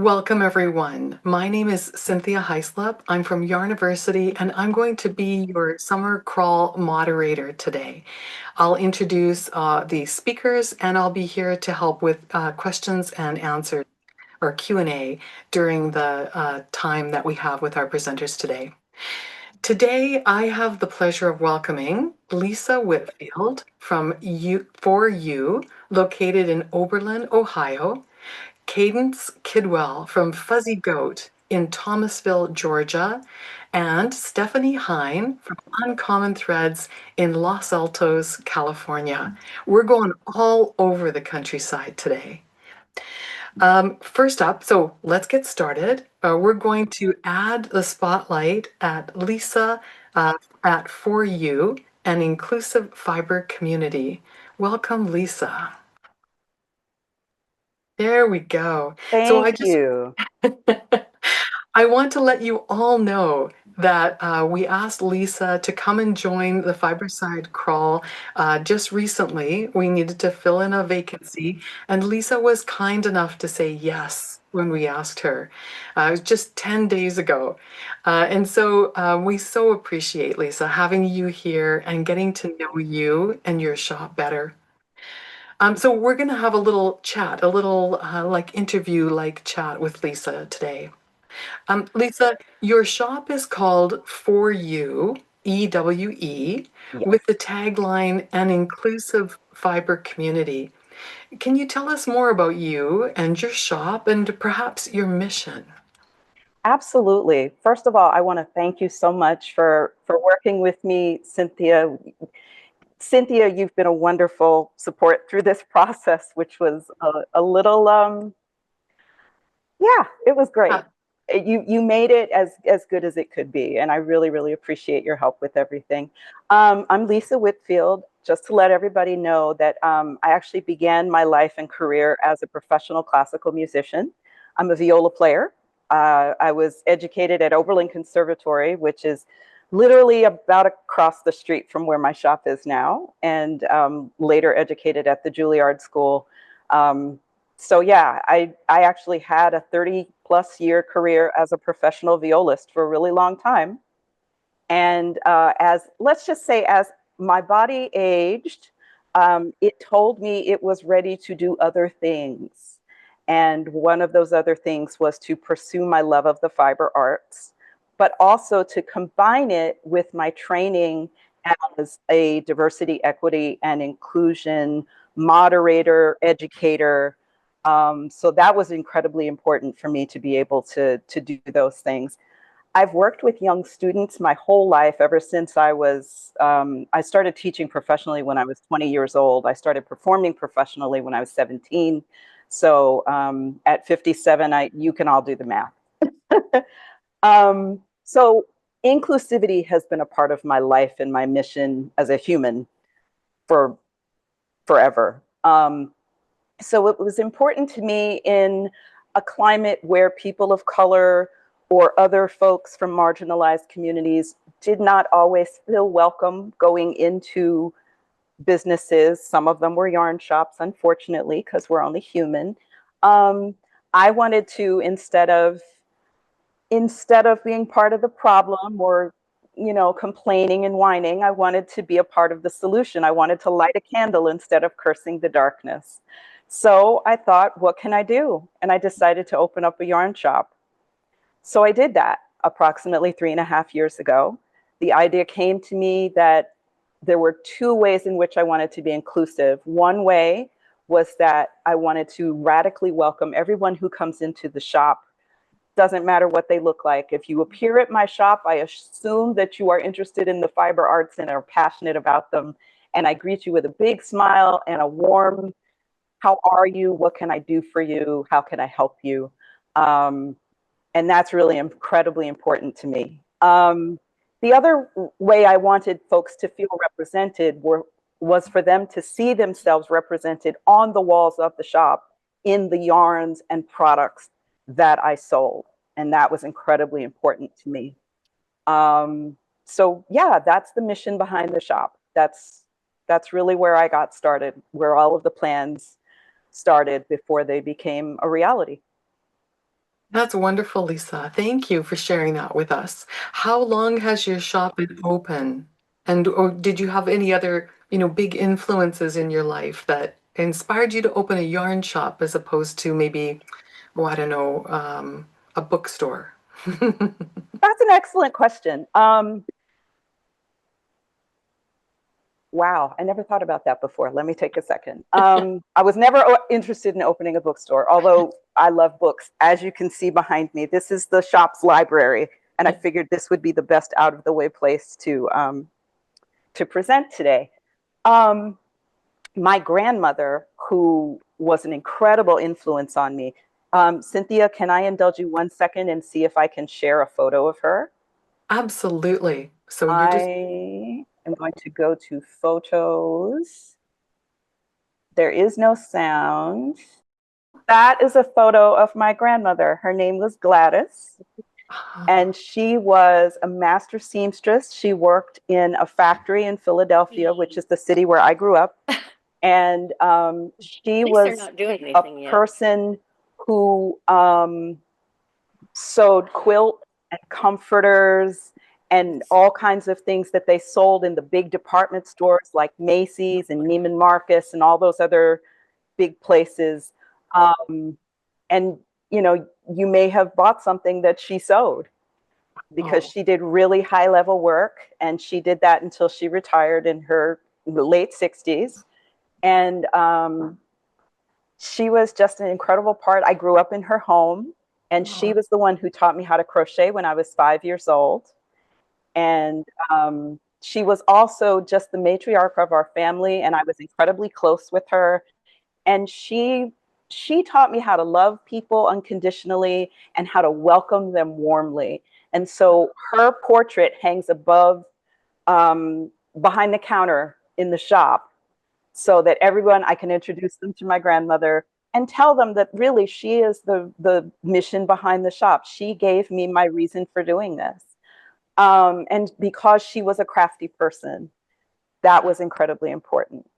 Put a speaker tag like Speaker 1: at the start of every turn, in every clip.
Speaker 1: Welcome, everyone. My name is Cynthia Hyslop. I'm from Yarniversity, and I'm going to be your summer crawl moderator today. I'll introduce the speakers, and I'll be here to help with questions and answers, or Q&A, during the time that we have with our presenters today. Today, I have the pleasure of welcoming Lisa Whitfield from For Ewe, located in Oberlin, Ohio, Cadence Kidwell from Fuzzy Goat in Thomasville, Georgia, and Stephanie Hein from Uncommon Threads in Los Altos, California. We're going all over the countryside today. First up, so let's get started. We're going to add the spotlight at Lisa at For Ewe, an inclusive fiber community. Welcome, Lisa. There we go.
Speaker 2: Thank you.
Speaker 1: I want to let you all know that we asked Lisa to come and join the Fiberside Crawl just recently. We needed to fill in a vacancy, and Lisa was kind enough to say yes when we asked her. It was just 10 days ago. And so we so appreciate, Lisa, having you here and getting to know you and your shop better. So we're going to have a little chat, a little like interview-like chat with Lisa today. Lisa, your shop is called For Ewe, EWE,
Speaker 2: Yes.
Speaker 1: with the tagline, an inclusive fiber community. Can you tell us more about you and your shop and perhaps your mission?
Speaker 2: Absolutely. First of all, I want to thank you so much for working with me, Cynthia. Cynthia, you've been a wonderful support through this process, which was a little, yeah, it was great. You made it as good as it could be, and I really, really appreciate your help with everything. I'm Lisa Whitfield. Just to let everybody know that I actually began my life and career as a professional classical musician. I'm a viola player. I was educated at Oberlin Conservatory, which is literally about across the street from where my shop is now, and later educated at the Juilliard School. So yeah, I actually had a 30+ year career as a professional violist for a really long time. And let's just say, as my body aged, it told me it was ready to do other things. And one of those other things was to pursue my love of the fiber arts, but also to combine it with my training as a diversity, equity, and inclusion moderator, educator. So that was incredibly important for me to be able to do those things. I've worked with young students my whole life, ever since I started teaching professionally when I was 20 years old. I started performing professionally when I was 17. So at 57, you can all do the math. So inclusivity has been a part of my life and my mission as a human for forever. So it was important to me in a climate where people of color or other folks from marginalized communities did not always feel welcome going into businesses. Some of them were yarn shops, unfortunately, because we're only human. I wanted to, instead of being part of the problem or complaining and whining, I wanted to be a part of the solution. I wanted to light a candle instead of cursing the darkness. So I thought, what can I do? And I decided to open up a yarn shop. So I did that approximately 3.5 years ago. The idea came to me that there were two ways in which I wanted to be inclusive. One way was that I wanted to radically welcome everyone who comes into the shop. Doesn't matter what they look like. If you appear at my shop, I assume that you are interested in the fiber arts and are passionate about them. And I greet you with a big smile and a warm, how are you? What can I do for you? How can I help you? And that's really incredibly important to me. The other way I wanted folks to feel represented was for them to see themselves represented on the walls of the shop in the yarns and products that I sold. And that was incredibly important to me. So yeah, that's the mission behind the shop. That's really where I got started, where all of the plans started before they became a reality.
Speaker 1: That's wonderful, Lisa. Thank you for sharing that with us. How long has your shop been open? And or did you have any other, big influences in your life that inspired you to open a yarn shop as opposed to maybe, oh, I don't know, a bookstore?
Speaker 2: That's an excellent question. Wow, I never thought about that before. Let me take a second. I was never interested in opening a bookstore, although I love books. As you can see behind me, this is the shop's library, and I figured this would be the best out of the way place to present today. Um, my grandmother, who was an incredible influence on me. Cynthia, can I indulge you 1 second and see if I can share a photo of her?
Speaker 1: Absolutely. So you just,
Speaker 2: I am going to go to photos. There is no sound. That is a photo of my grandmother. Her name was Gladys, and she was a master seamstress. She worked in a factory in Philadelphia, which is the city where I grew up. And she was a person who sewed quilt and comforters and all kinds of things that they sold in the big department stores like Macy's and Neiman Marcus and all those other big places. And you may have bought something that she sewed because
Speaker 1: oh,
Speaker 2: she did really high level work, and she did that until she retired in her late 60s. And she was just an incredible part. I grew up in her home, and she was the one who taught me how to crochet when I was 5 years old. And she was also just the matriarch of our family, and I was incredibly close with her. And she taught me how to love people unconditionally and how to welcome them warmly. And so her portrait hangs above, behind the counter in the shop, so that everyone, I can introduce them to my grandmother and tell them that really she is the mission behind the shop. She gave me my reason for doing this. And because she was a crafty person, that was incredibly important.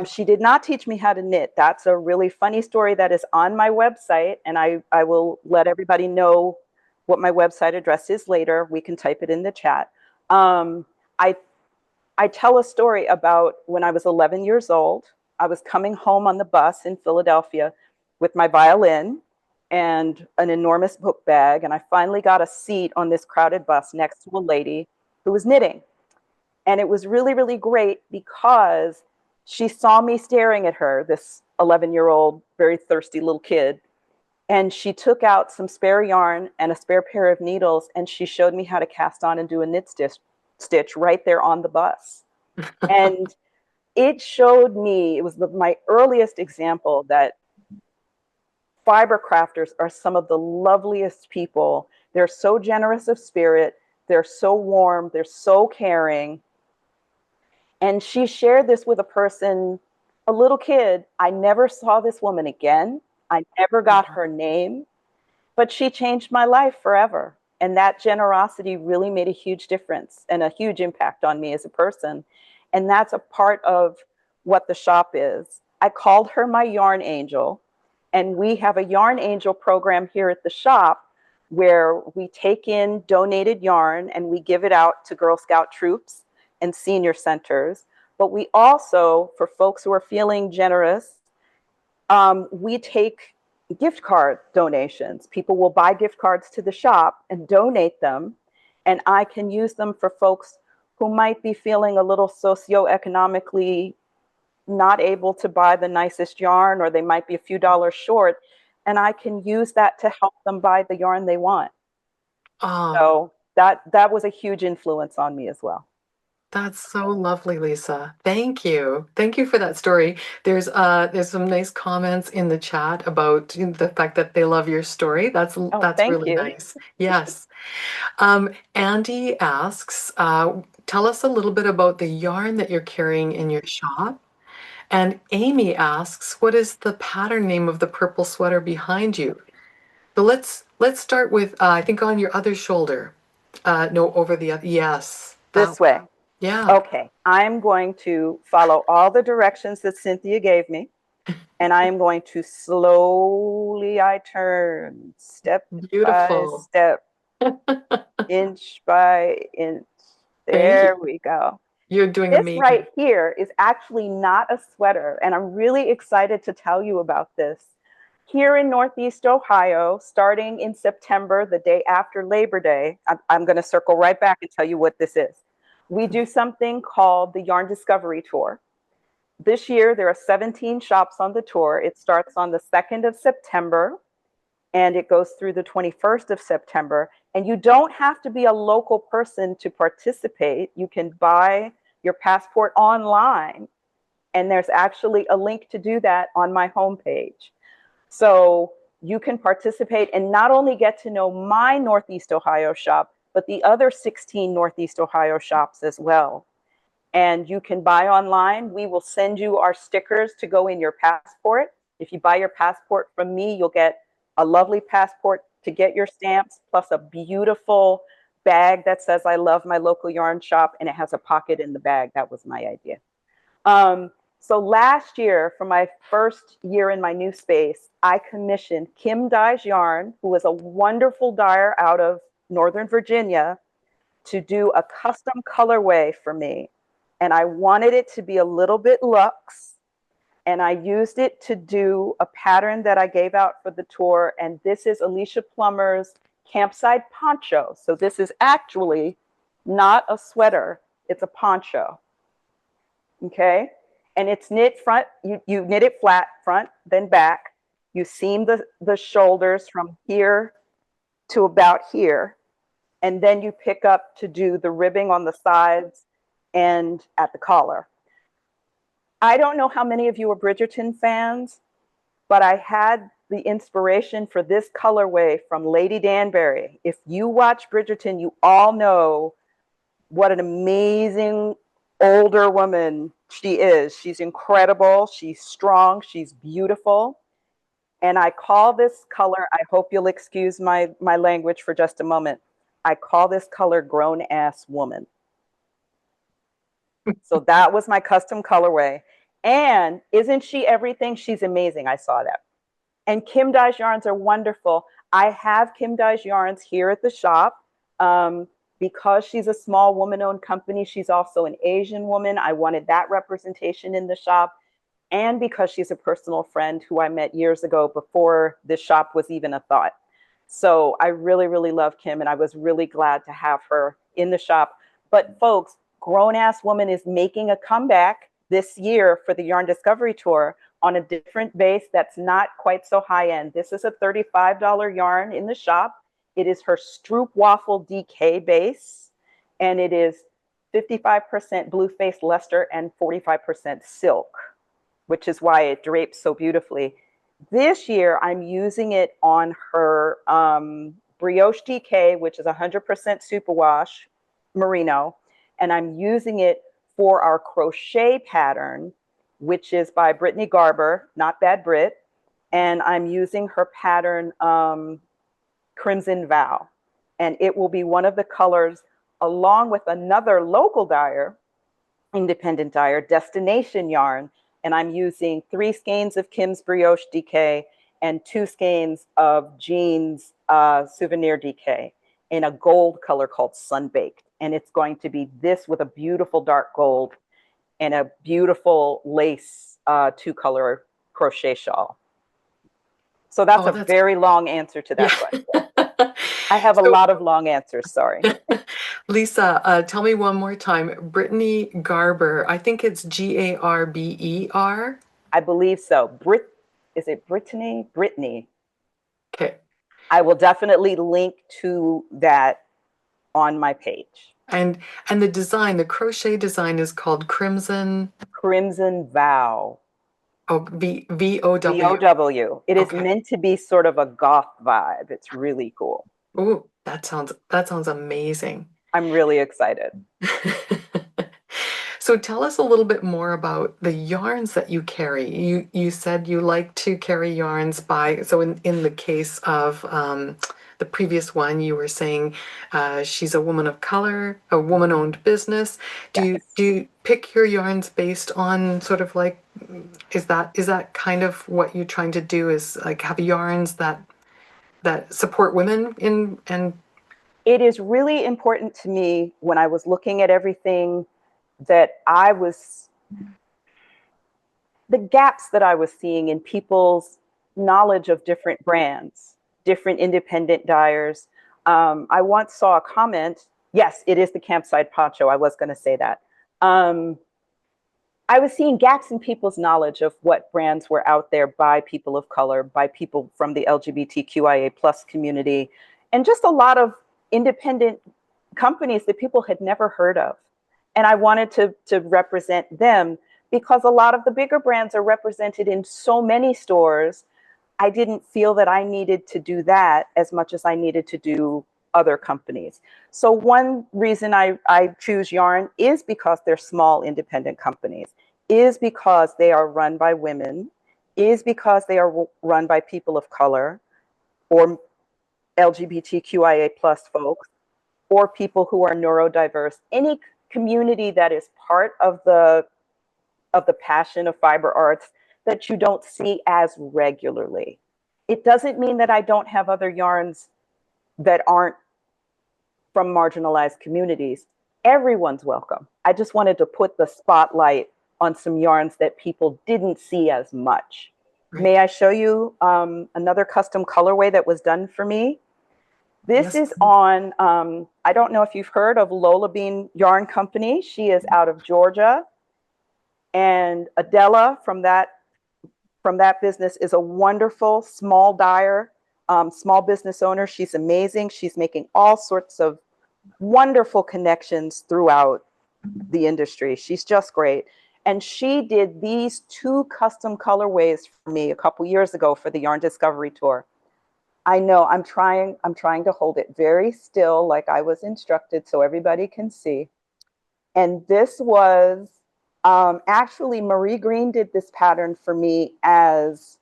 Speaker 2: She did not teach me how to knit. That's a really funny story that is on my website, and I will let everybody know what my website address is later. We can type it in the chat. I I tell a story about when I was 11 years old. I was coming home on the bus in Philadelphia with my violin and an enormous book bag, and I finally got a seat on this crowded bus next to a lady who was knitting. And it was really, really great because she saw me staring at her, this 11-year-old, very thirsty little kid, and she took out some spare yarn and a spare pair of needles, and she showed me how to cast on and do a knit stitch right there on the bus. And it showed me, it was my earliest example that fiber crafters are some of the loveliest people. They're so generous of spirit, they're so warm, they're so caring. And she shared this with a person, a little kid. I never saw this woman again. I never got her name, but she changed my life forever. And that generosity really made a huge difference and a huge impact on me as a person. And that's a part of what the shop is. I called her my yarn angel. And we have a yarn angel program here at the shop where we take in donated yarn and we give it out to Girl Scout troops and senior centers. But we also, for folks who are feeling generous, we take gift card donations. People will buy gift cards to the shop and donate them, and I can use them for folks who might be feeling a little socioeconomically not able to buy the nicest yarn, or they might be a few dollars short, and I can use that to help them buy the yarn they want.
Speaker 1: oh,
Speaker 2: So that was a huge influence on me as well.
Speaker 1: that's so lovely, Lisa. Thank you. Thank you for that story. There's some nice comments in the chat about the fact that they love your story.
Speaker 2: Oh,
Speaker 1: That's
Speaker 2: thank
Speaker 1: really
Speaker 2: you.
Speaker 1: nice. Yes. Andy asks, tell us a little bit about the yarn that you're carrying in your shop. And Amy asks, what is the pattern name of the purple sweater behind you? So let's start with I think on your other shoulder. No, over the other. Yes, that
Speaker 2: This way.
Speaker 1: one. Yeah.
Speaker 2: Okay, I'm going to follow all the directions that Cynthia gave me. And I am going to slowly, I turn step by
Speaker 1: Beautiful.
Speaker 2: step, inch by inch.
Speaker 1: Thank you.
Speaker 2: There we go.
Speaker 1: You're doing
Speaker 2: This
Speaker 1: amazing.
Speaker 2: right here is actually not a sweater, and I'm really excited to tell you about this. Here in Northeast Ohio, starting in September, the day after Labor Day, I'm going to circle right back and tell you what this is. We do something called the Yarn Discovery Tour. This year, there are 17 shops on the tour. It starts on the 2nd of September, and it goes through the 21st of September. And you don't have to be a local person to participate. You can buy your passport online, and there's actually a link to do that on my homepage. So you can participate and not only get to know my Northeast Ohio shop, but the other 16 Northeast Ohio shops as well. And you can buy online. We will send you our stickers to go in your passport. If you buy your passport from me, you'll get a lovely passport to get your stamps, plus a beautiful bag that says, I love my local yarn shop, and it has a pocket in the bag. That was my idea. So last year, for my first year in my new space, I commissioned Kim Dyes Yarn, who is a wonderful dyer out of Northern Virginia, to do a custom colorway for me. And I wanted it to be a little bit luxe. And I used it to do a pattern that I gave out for the tour. And this is Alicia Plummer's Campside Poncho. So this is actually not a sweater, it's a poncho. Okay? And it's knit front, you knit it flat, front, then back. You seam the shoulders from here to about here. And then you pick up to do the ribbing on the sides and at the collar. I don't know how many of you are Bridgerton fans, but I had the inspiration for this colorway from Lady Danbury. If you watch Bridgerton, you all know what an amazing older woman she is. She's incredible. She's strong. She's beautiful. And I call this color, I hope you'll excuse my language for just a moment. I call this color grown ass woman. So that was my custom colorway. And isn't she everything? She's amazing. I saw that. And Kim Dyes yarns are wonderful. I have Kim Dyes yarns here at the shop. Because she's a small woman-owned company, she's also an Asian woman. I wanted that representation in the shop. And because she's a personal friend who I met years ago before this shop was even a thought. So I really, really love Kim, and I was really glad to have her in the shop. But folks, Grown Ass Woman is making a comeback this year for the Yarn Discovery Tour on a different base that's not quite so high end. This is a $35 yarn in the shop. It is her Stroop Waffle DK base, and it is 55% blue face Leicester and 45% silk, which is why it drapes so beautifully. This year, I'm using it on her Brioche DK, which is 100% superwash merino, and I'm using it for our crochet pattern, which is by Brittany Garber, not Bad Brit, and I'm using her pattern Crimson Vow, and it will be one of the colors along with another local dyer, independent dyer, Destination Yarn, and I'm using 3 skeins of Kim's Brioche DK and 2 skeins of Jean's Souvenir DK in a gold color called Sunbaked, and it's going to be this with a beautiful dark gold and a beautiful lace 2-color crochet shawl. So that's a very long answer to that question. I have a lot of long answers, sorry.
Speaker 1: Lisa, tell me one more time. Brittany Garber, I think it's Garber.
Speaker 2: I believe so. Is it Brittany? Brittany.
Speaker 1: Okay.
Speaker 2: I will definitely link to that on my page.
Speaker 1: And the design, the crochet design is called Crimson
Speaker 2: Vow.
Speaker 1: Oh, VOW.
Speaker 2: VOW. It is meant to be sort of a goth vibe. It's really cool.
Speaker 1: Ooh, that sounds amazing.
Speaker 2: I'm really excited.
Speaker 1: So tell us a little bit more about the yarns that you carry. You said you like to carry yarns so in the case of the previous one, you were saying she's a woman of color, a woman-owned business. Do you pick your yarns based on sort of like is that kind of what you're trying to do, is like have yarns that support women in and
Speaker 2: It is really important to me when I was looking at everything that the gaps that I was seeing in people's knowledge of different brands, different independent dyers. I once saw a comment. Yes, it is the campsite poncho. I was going to say that. I was seeing gaps in people's knowledge of what brands were out there by people of color, by people from the LGBTQIA plus community, and just a lot of independent companies that people had never heard of. And I wanted to represent them because a lot of the bigger brands are represented in so many stores. I didn't feel that I needed to do that as much as I needed to do other companies. So one reason I choose yarn is because they're small independent companies, is because they are run by women, is because they are run by people of color or LGBTQIA plus folks, or people who are neurodiverse, any community that is part of the passion of fiber arts that you don't see as regularly. It doesn't mean that I don't have other yarns that aren't from marginalized communities. Everyone's welcome. I just wanted to put the spotlight on some yarns that people didn't see as much.
Speaker 1: Right.
Speaker 2: May I show you another custom colorway that was done for me? This is on, I don't know if you've heard of Lola Bean Yarn Company. She is out of Georgia. And Adela from that business is a wonderful small dyer, small business owner. She's amazing. She's making all sorts of wonderful connections throughout the industry. She's just great. And she did these 2 custom colorways for me a couple years ago for the Yarn Discovery Tour. I know I'm trying to hold it very still like I was instructed so everybody can see. And this was, actually Marie Green did this pattern for me as,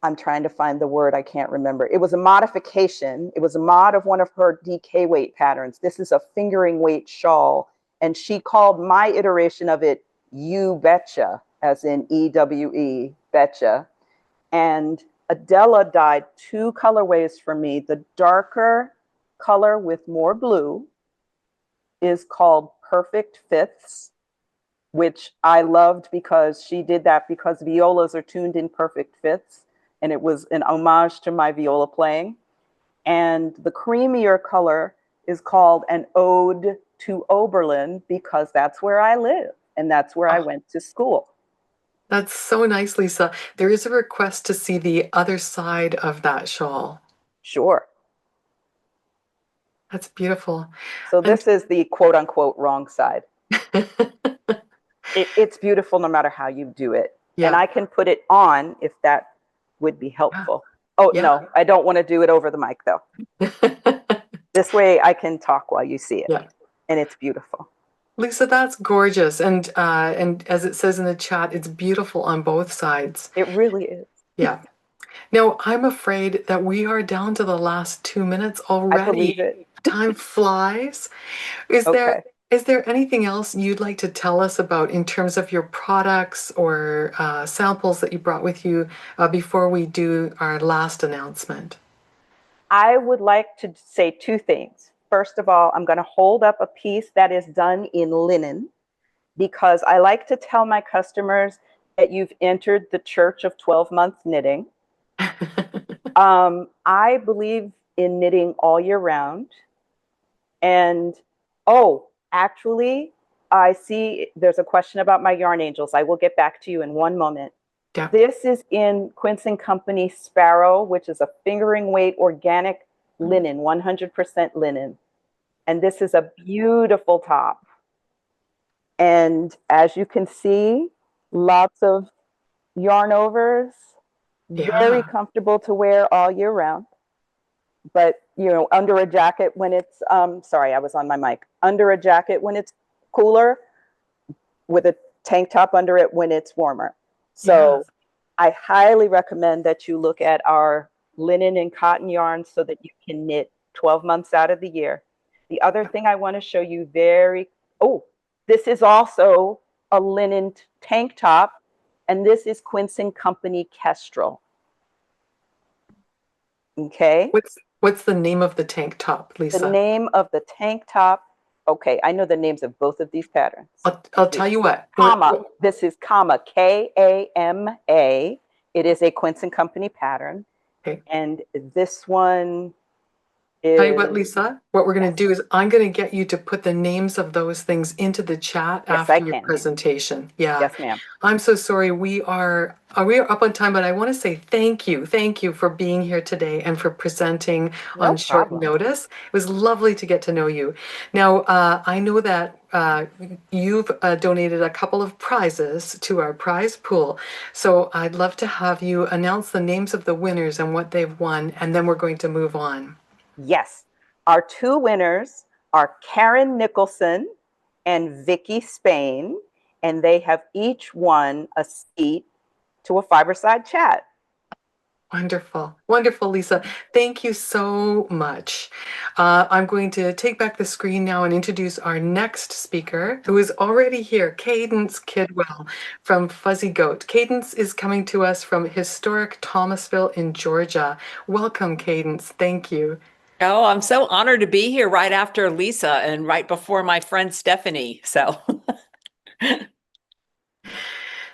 Speaker 2: I'm trying to find the word, I can't remember. It was a modification. It was a mod of one of her DK weight patterns. This is a fingering weight shawl. And she called my iteration of it You Betcha, as in EWE, betcha. And Adela dyed 2 colorways for me. The darker color with more blue is called Perfect Fifths, which I loved because she did that because violas are tuned in perfect fifths. And it was an homage to my viola playing. And the creamier color is called An Ode to Oberlin because that's where I live and that's where I went to school.
Speaker 1: That's so nice, Lisa. There is a request to see the other side of that shawl.
Speaker 2: Sure.
Speaker 1: That's beautiful.
Speaker 2: So this is the quote unquote wrong side. It's beautiful no matter how you do it. Yeah. And I can put it on if that would be helpful. Oh, yeah. No, I don't want to do it over the mic though. This way I can talk while you see it. Yeah. And it's beautiful.
Speaker 1: Lisa, that's gorgeous. And as it says in the chat, it's beautiful on both sides.
Speaker 2: It really is.
Speaker 1: Yeah. Now, I'm afraid that we are down to the last 2 minutes already.
Speaker 2: I believe it.
Speaker 1: Time flies. Is there anything else you'd like to tell us about in terms of your products or samples that you brought with you before we do our last announcement?
Speaker 2: I would like to say 2 things. First of all, I'm going to hold up a piece that is done in linen because I like to tell my customers that you've entered the church of 12-month knitting. I believe in knitting all year round. And, oh, actually, I see there's a question about my yarn angels. I will get back to you in one moment. Yeah. This is in Quince & Company Sparrow, which is a fingering weight organic linen, 100% linen. And this is a beautiful top. And as you can see, lots of yarn overs, very comfortable to wear all year round. But, you know, under a jacket when it's, sorry, I was on my mic. Under a jacket when it's cooler, with a tank top under it when it's warmer. So I highly recommend that you look at our linen and cotton yarns so that you can knit 12 months out of the year. The other thing I want to show you this is also a linen tank top, and this is Quince and Company Kestrel. Okay.
Speaker 1: What's the name of the tank top, Lisa?
Speaker 2: The name of the tank top. Okay, I know the names of both of these patterns.
Speaker 1: I'll tell you what.
Speaker 2: Kama. This is Kama, K-A-M-A. It is a Quince and Company pattern. Okay. And this one is...
Speaker 1: Tell you what, Lisa, what we're going to do is I'm going to get you to put the names of those things into the chat after your presentation. Yeah.
Speaker 2: Yes, ma'am.
Speaker 1: I'm so sorry. We are up on time, but I want to say thank you. Thank you for being here today and for presenting on short notice. It was lovely to get to know you. Now, I know that you've donated a couple of prizes to our prize pool. So I'd love to have you announce the names of the winners and what they've won, and then we're going to move on.
Speaker 2: Yes. Our two winners are Karen Nicholson and Vickie Spain, and they have each won a seat to a Fiberside Chat.
Speaker 1: Wonderful. Wonderful, Lisa. Thank you so much. I'm going to take back the screen now and introduce our next speaker, who is already here, Cadence Kidwell from Fuzzy Goat. Cadence is coming to us from historic Thomasville in Georgia. Welcome, Cadence. Thank you.
Speaker 3: Oh, I'm so honored to be here right after Lisa and right before my friend Stephanie. So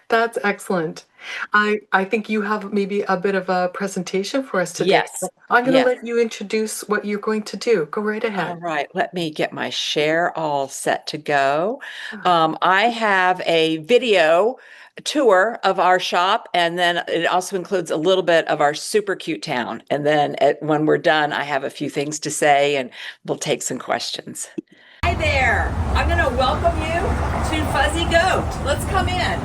Speaker 1: that's excellent. I think you have maybe a bit of a presentation for us today.
Speaker 3: Yes.
Speaker 1: I'm going to let you introduce what you're going to do. Go right ahead.
Speaker 3: All right. Let me get my share all set to go. I have a video tour of our shop, and then it also includes a little bit of our super cute town. And then when we're done, I have a few things to say, and we'll take some questions. Hi there. I'm going to welcome you to Fuzzy Goat. Let's come in.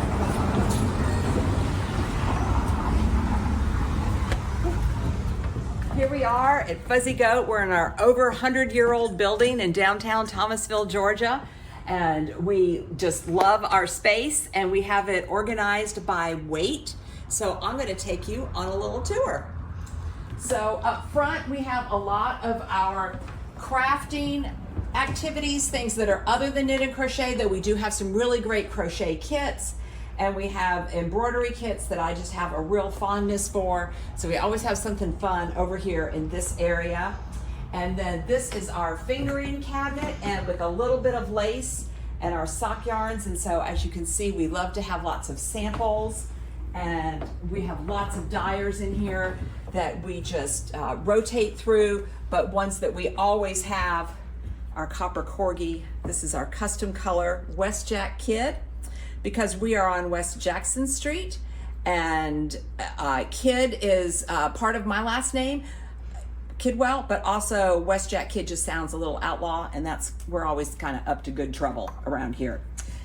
Speaker 3: Here we are at Fuzzy Goat. We're in our over 100-year-old building in downtown Thomasville, Georgia. And we just love our space, and we have it organized by weight. So I'm going to take you on a little tour. So up front, we have a lot of our crafting activities, things that are other than knit and crochet, though we do have some really great crochet kits. And we have embroidery kits that I just have a real fondness for. So we always have something fun over here in this area. And then this is our fingering cabinet, and with a little bit of lace and our sock yarns. And so as you can see, we love to have lots of samples, and we have lots of dyers in here that we just rotate through, but ones that we always have, our copper corgi. This is our custom color Westjack Kid, because we are on West Jackson Street, and Kid is part of my last name, Kidwell, but also Westjack Kid just sounds a little outlaw, and we're always kind of up to good trouble around here.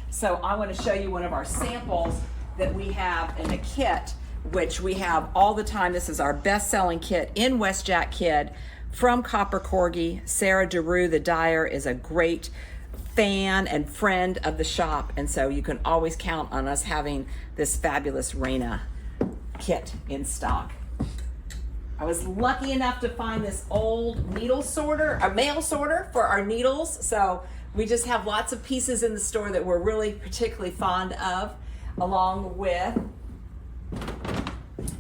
Speaker 3: So I want to show you one of our samples that we have in a kit, which we have all the time. This is our best-selling kit in Westjack Kid from Copper Corgi. Sarah DeRue, the dyer, is a great fan and friend of the shop, and so you can always count on us having this fabulous Raina kit in stock. I was lucky enough to find this old needle sorter, a mail sorter for our needles. So we just have lots of pieces in the store that we're really particularly fond of, along with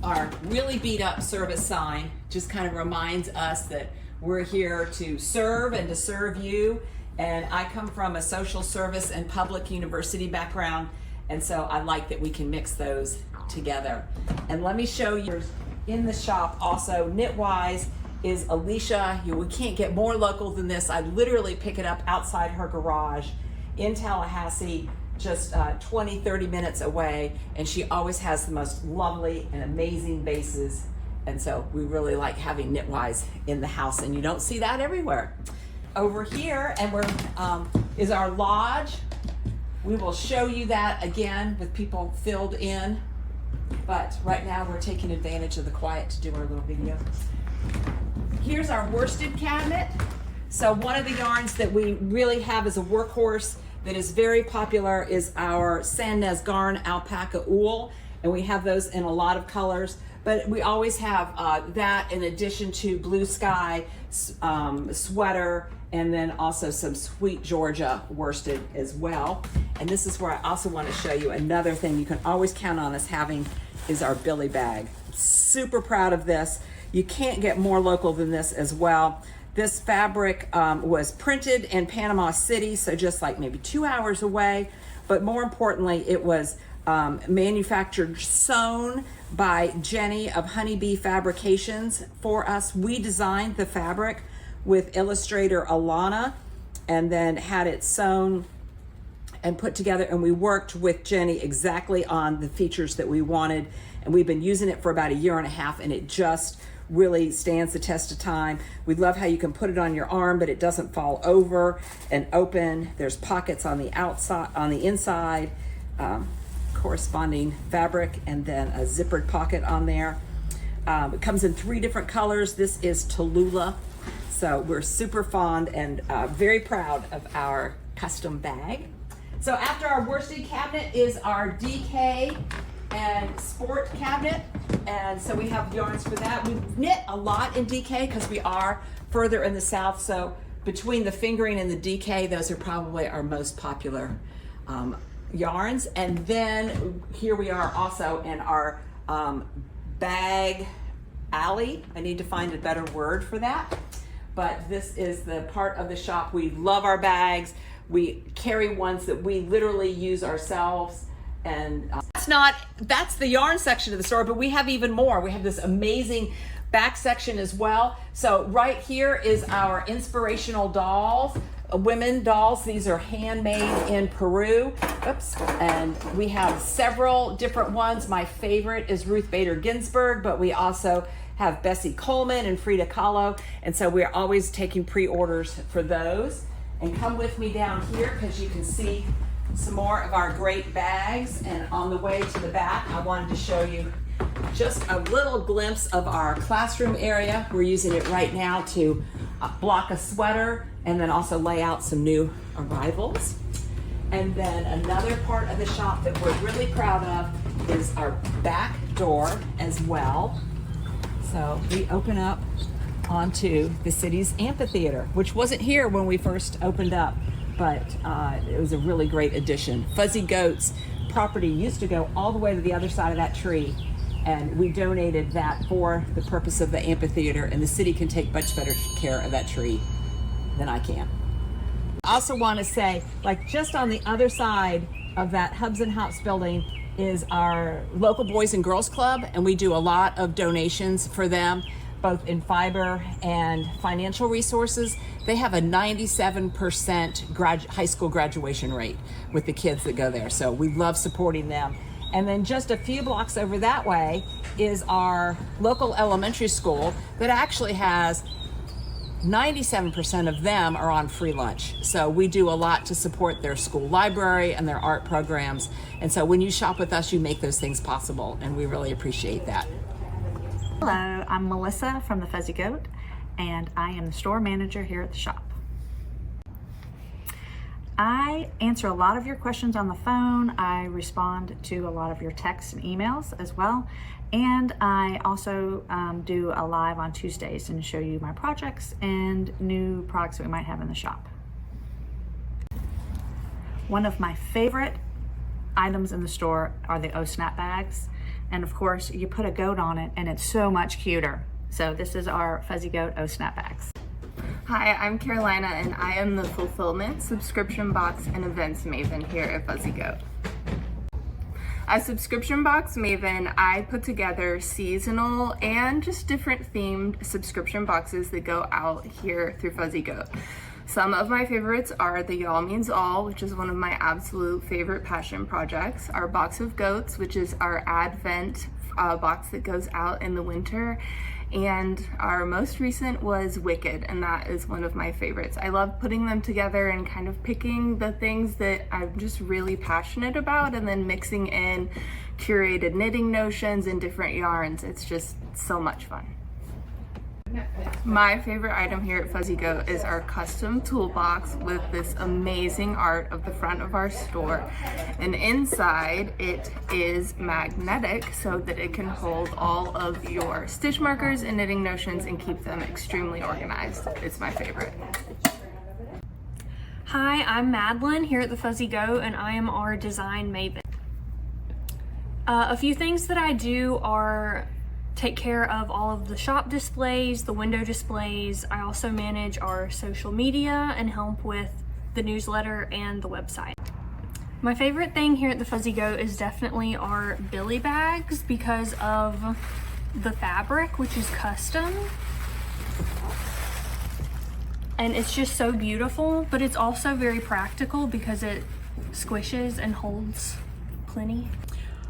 Speaker 3: our really beat up service sign. Just kind of reminds us that we're here to serve and to serve you. And I come from a social service and public university background, and so I like that we can mix those together. And let me show you in the shop also, knit-wise, is Alicia. We can't get more local than this. I literally pick it up outside her garage in Tallahassee, just 20, 30 minutes away, and she always has the most lovely and amazing bases. And so we really like having Knitwise in the house, and you don't see that everywhere. Over here, and is our lodge. We will show you that again with people filled in, but right now we're taking advantage of the quiet to do our little video. Here's our worsted cabinet. So one of the yarns that we really have as a workhorse that is very popular is our Sandnes Garn alpaca wool, and we have those in a lot of colors, But we always have that in addition to blue sky, sweater, and then also some sweet Georgia worsted as well. And this is where I also want to show you another thing you can always count on us having is our Billy bag. Super proud of this. You can't get more local than this as well. This fabric was printed in Panama City, so just like maybe 2 hours away. But more importantly, it was manufactured, sewn by Jenny of Honeybee Fabrications for us. We designed the fabric with illustrator Alana and then had it sewn and put together, and we worked with Jenny exactly on the features that we wanted, and we've been using it for about 1.5 years, and it just really stands the test of time. We love how you can put it on your arm, but it doesn't fall over and open. There's pockets on the outside, on the inside, corresponding fabric, and then a zippered pocket on there. It comes in 3 different colors. This is Tallulah. So we're super fond and very proud of our custom bag. So after our worsted cabinet is our DK and sport cabinet. And so we have yarns for that. We knit a lot in DK because we are further in the South. So between the fingering and the DK, those are probably our most popular yarns. And then here we are also in our bag alley. I need to find a better word for that. But this is the part of the shop. We love our bags. We carry ones that we literally use ourselves. And that's the yarn section of the store, but we have even more. We have this amazing back section as well. So right here is our inspirational dolls, women dolls. These are handmade in Peru. Oops. And we have several different ones. My favorite is Ruth Bader Ginsburg, but we also have Bessie Coleman and Frida Kahlo. And so we're always taking pre-orders for those. And come with me down here because you can see some more of our great bags. And on the way to the back, I wanted to show you just a little glimpse of our classroom area. We're using it right now to block a sweater and then also lay out some new arrivals. And then another part of the shop that we're really proud of is our back door as well. So we open up onto the city's amphitheater, which wasn't here when we first opened up, but it was a really great addition. Fuzzy Goat's property used to go all the way to the other side of that tree, and we donated that for the purpose of the amphitheater, and the city can take much better care of that tree than I can. I also want to say, like just on the other side of that Hubs and Hops building is our local Boys and Girls Club, and we do a lot of donations for them, both in fiber and financial resources. They have a 97% high school graduation rate with the kids that go there. So we love supporting them. And then just a few blocks over that way is our local elementary school that actually has 97% of them are on free lunch. So we do a lot to support their school library and their art programs. And so when you shop with us, you make those things possible, and we really appreciate that.
Speaker 4: Hello, I'm Melissa from the Fuzzy Goat, and I am the store manager here at the shop. I answer a lot of your questions on the phone. I respond to a lot of your texts and emails as well. And I also do a live on Tuesdays and show you my projects and new products that we might have in the shop. One of my favorite items in the store are the O-Snap bags. And of course, you put a goat on it and it's so much cuter. So this is our Fuzzy Goat O-Snap bags.
Speaker 5: Hi, I'm Carolina, and I am the Fulfillment, Subscription Box, and Events Maven here at Fuzzy Goat. As Subscription Box Maven, I put together seasonal and just different themed subscription boxes that go out here through Fuzzy Goat. Some of my favorites are the Y'all Means All, which is one of my absolute favorite passion projects, our Box of Goats, which is our Advent box that goes out in the winter, and our most recent was Wicked, and that is one of my favorites. I love putting them together and kind of picking the things that I'm just really passionate about and then mixing in curated knitting notions and different yarns. It's just so much fun. My favorite item here at Fuzzy Goat is our custom toolbox with this amazing art of the front of our store. And inside it is magnetic so that it can hold all of your stitch markers and knitting notions and keep them extremely organized. It's my favorite.
Speaker 6: Hi, I'm Madeline here at the Fuzzy Goat, and I am our design maven. A few things that I do are take care of all of the shop displays, the window displays. I also manage our social media and help with the newsletter and the website. My favorite thing here at the Fuzzy Goat is definitely our Billy bags because of the fabric, which is custom. And it's just so beautiful, but it's also very practical because it squishes and holds plenty.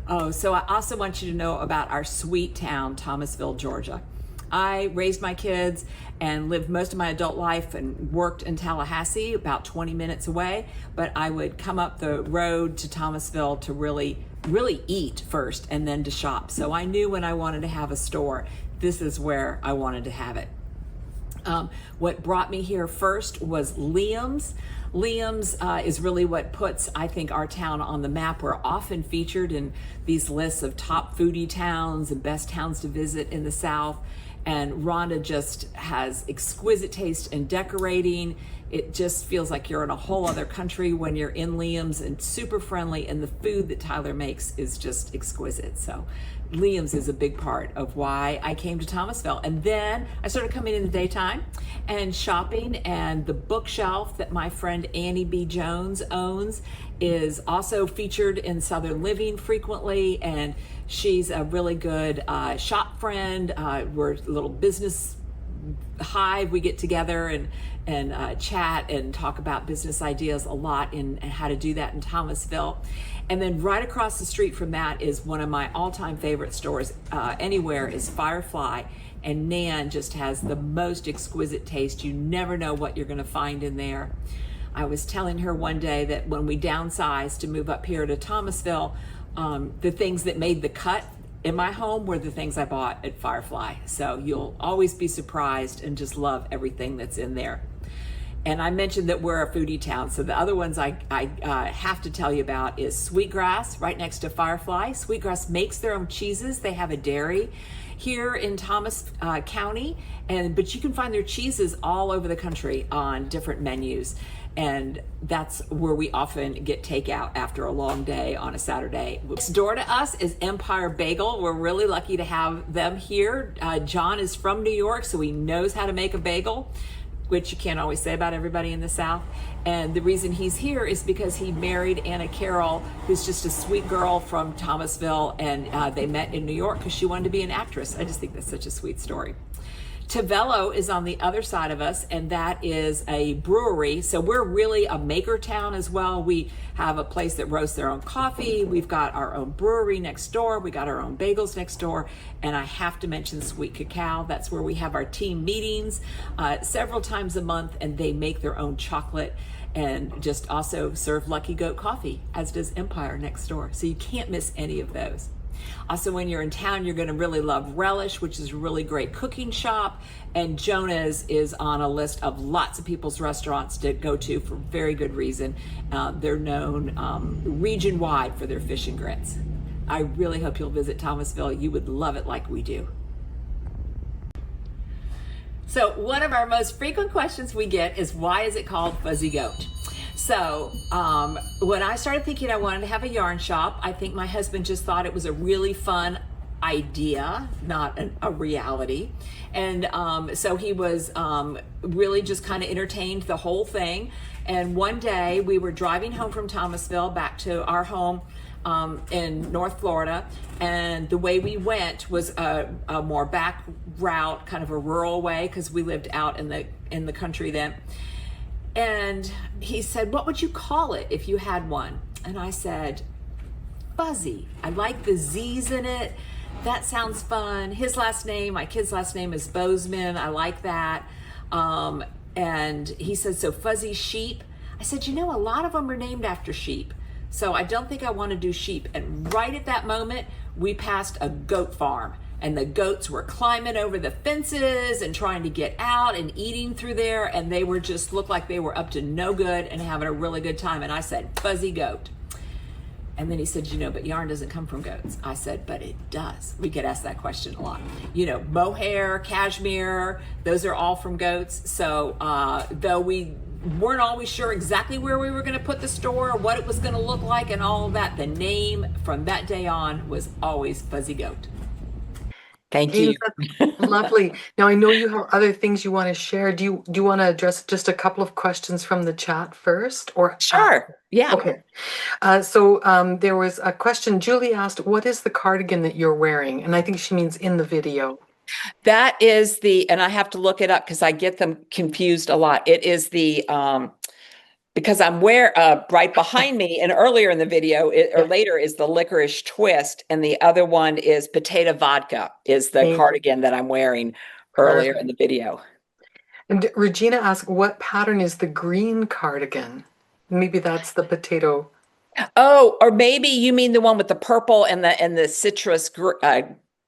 Speaker 3: Oh, so I also want you to know about our sweet town, Thomasville, Georgia. I raised my kids and lived most of my adult life and worked in Tallahassee, about 20 minutes away, but I would come up the road to Thomasville to really eat first and then to shop. So I knew when I wanted to have a store, this is where I wanted to have it. What brought me here first was Liam's. Liam's is really what puts, I think, our town on the map. We're often featured in these lists of top foodie towns and best towns to visit in the South. And Rhonda just has exquisite taste in decorating. It just feels like you're in a whole other country when you're in Liam's, and super friendly, and the food that Tyler makes is just exquisite. So Liam's is a big part of why I came to Thomasville. And then I started coming in the daytime and shopping, and the bookshelf that my friend Annie B. Jones owns is also featured in Southern Living frequently, and she's a really good shop friend. We're a little business hive. We get together and chat and talk about business ideas a lot and how to do that in Thomasville. And then right across the street from that is one of my all-time favorite stores anywhere is Firefly. And Nan just has the most exquisite taste. You never know what you're gonna find in there. I was telling her one day that when we downsized to move up here to Thomasville, the things that made the cut in my home were the things I bought at Firefly. So you'll always be surprised and just love everything that's in there. And I mentioned that we're a foodie town. So the other ones I have to tell you about is Sweetgrass, right next to Firefly. Sweetgrass makes their own cheeses. They have a dairy here in Thomas County, but you can find their cheeses all over the country on different menus. And that's where we often get takeout after a long day on a Saturday. Next door to us is Empire Bagel. We're really lucky to have them here. John is from New York, so he knows how to make a bagel, which you can't always say about everybody in the South. And the reason he's here is because he married Anna Carroll, who's just a sweet girl from Thomasville, and they met in New York because she wanted to be an actress. I just think that's such a sweet story. Tavello is on the other side of us, and that is a brewery. So we're really a maker town as well. We have a place that roasts their own coffee. We've got our own brewery next door. We got our own bagels next door. And I have to mention Sweet Cacao. That's where we have our team meetings several times a month, and they make their own chocolate and just also serve Lucky Goat coffee, as does Empire next door. So you can't miss any of those. Also, when you're in town, you're going to really love Relish, which is a really great cooking shop. And Jonah's is on a list of lots of people's restaurants to go to for very good reason. They're known region-wide for their fish and grits. I really hope you'll visit Thomasville. You would love it like we do. So one of our most frequent questions we get is, why is it called Fuzzy Goat? So when I started thinking I wanted to have a yarn shop, I think my husband just thought it was a really fun idea, not a reality. And so he was really just kind of entertained the whole thing. And one day we were driving home from Thomasville back to our home in North Florida, and the way we went was a more back route, kind of a rural way, because we lived out in the country then. And he said, "What would you call it if you had one?" And I said, "Fuzzy. I like the Z's in it. That sounds fun." His last name, my kid's last name, is Bozeman. I like that. And he said, "So Fuzzy Sheep?" I said, "You know, a lot of them are named after sheep. So I don't think I want to do sheep." And right at that moment, we passed a goat farm. and the goats were climbing over the fences and trying to get out and eating through there, and they were just looked like they were up to no good and having a really good time. And I said, fuzzy goat. And then he said, but yarn doesn't come from goats. I said, but it does. We get asked that question a lot. Mohair, cashmere, those are all from goats. So though we weren't always sure exactly where we were going to put the store, what it was going to look like and all of that, the name from that day on was always Fuzzy Goat. Thank you.
Speaker 1: That's lovely. Now, I know you have other things you want to share. Do you want to address just a couple of questions from the chat first? Or
Speaker 3: Sure. Yeah.
Speaker 1: Okay. So there was a question. Julie asked, what is the cardigan that you're wearing? And I think she means in the video.
Speaker 3: That is and I have to look it up because I get them confused a lot. It is because I'm right behind me and earlier in the video or later is the licorice twist. And the other one is potato vodka is the cardigan that I'm wearing earlier in the video.
Speaker 1: And Regina asked, what pattern is the green cardigan? Maybe that's the potato.
Speaker 3: Oh, or maybe you mean the one with the purple and the citrus.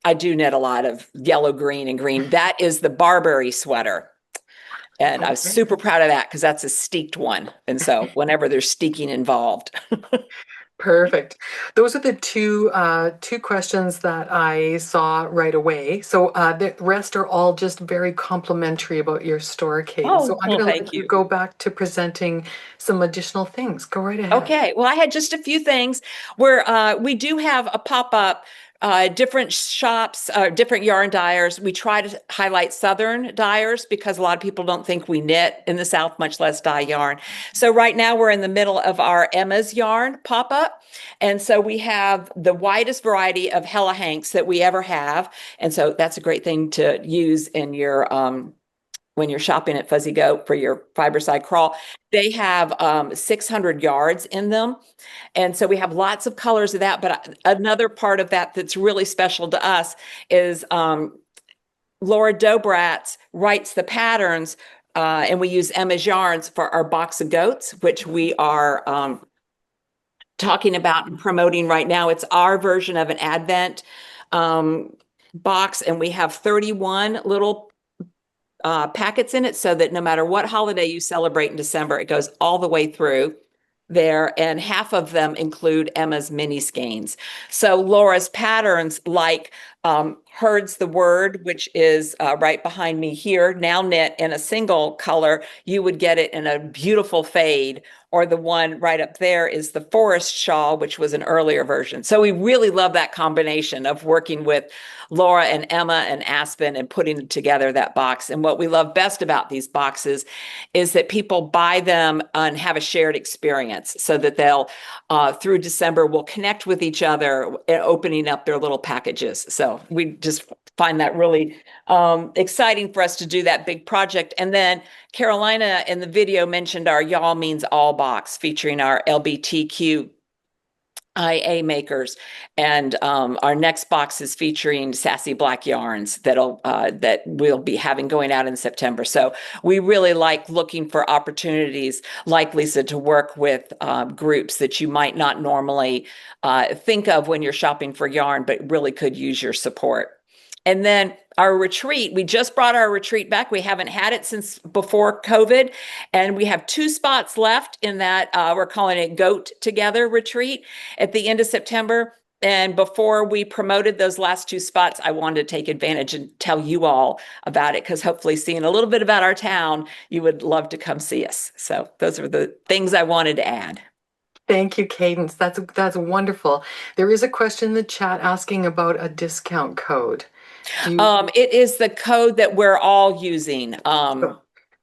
Speaker 3: I do knit a lot of yellow, green, and green. That is the Barberry sweater. And I was super proud of that because that's a steeked one. And so whenever there's steeking involved.
Speaker 1: Perfect. Those are the two questions that I saw right away. So the rest are all just very complimentary about your store, Kate. So I'm going to let you go back to presenting some additional things. Go right ahead.
Speaker 3: Okay. Well, I had just a few things where we do have a pop-up. Different shops, different yarn dyers. We try to highlight Southern dyers because a lot of people don't think we knit in the South, much less dye yarn. So right now we're in the middle of our Emma's yarn pop-up. And so we have the widest variety of Hella Hanks that we ever have. And so that's a great thing to use in your when you're shopping at Fuzzy Goat for your Fiberside Crawl. They have 600 yards in them. And so we have lots of colors of that. But another part of that that's really special to us is Laura Dobratz writes the patterns and we use Emma's yarns for our box of goats, which we are talking about and promoting right now. It's our version of an Advent box, and we have 31 little packets in it so that no matter what holiday you celebrate in December, it goes all the way through there. And half of them include Emma's mini skeins. So Laura's patterns like Herd's the Word, which is right behind me here, now knit in a single color. You would get it in a beautiful fade. Or the one right up there is the Forest Shawl, which was an earlier version. So we really love that combination of working with Laura and Emma and Aspen and putting together that box. And what we love best about these boxes is that people buy them and have a shared experience so that they'll, through December, will connect with each other opening up their little packages. So we just find that really exciting for us to do that big project. And then Carolina in the video mentioned our Y'all Means All box featuring our LBTQ IA makers. And our next box is featuring Sassy Black Yarns that we'll be having going out in September. So we really like looking for opportunities like Lisa to work with groups that you might not normally think of when you're shopping for yarn, but really could use your support. And then our retreat, we just brought our retreat back. We haven't had it since before COVID. And we have 2 spots left in that, we're calling it Goat Together retreat at the end of September. And before we promoted those last 2 spots, I wanted to take advantage and tell you all about it, because hopefully seeing a little bit about our town, you would love to come see us. So those are the things I wanted to add.
Speaker 1: Thank you, Cadence. That's wonderful. There is a question in the chat asking about a discount code.
Speaker 3: It is the code that we're all using.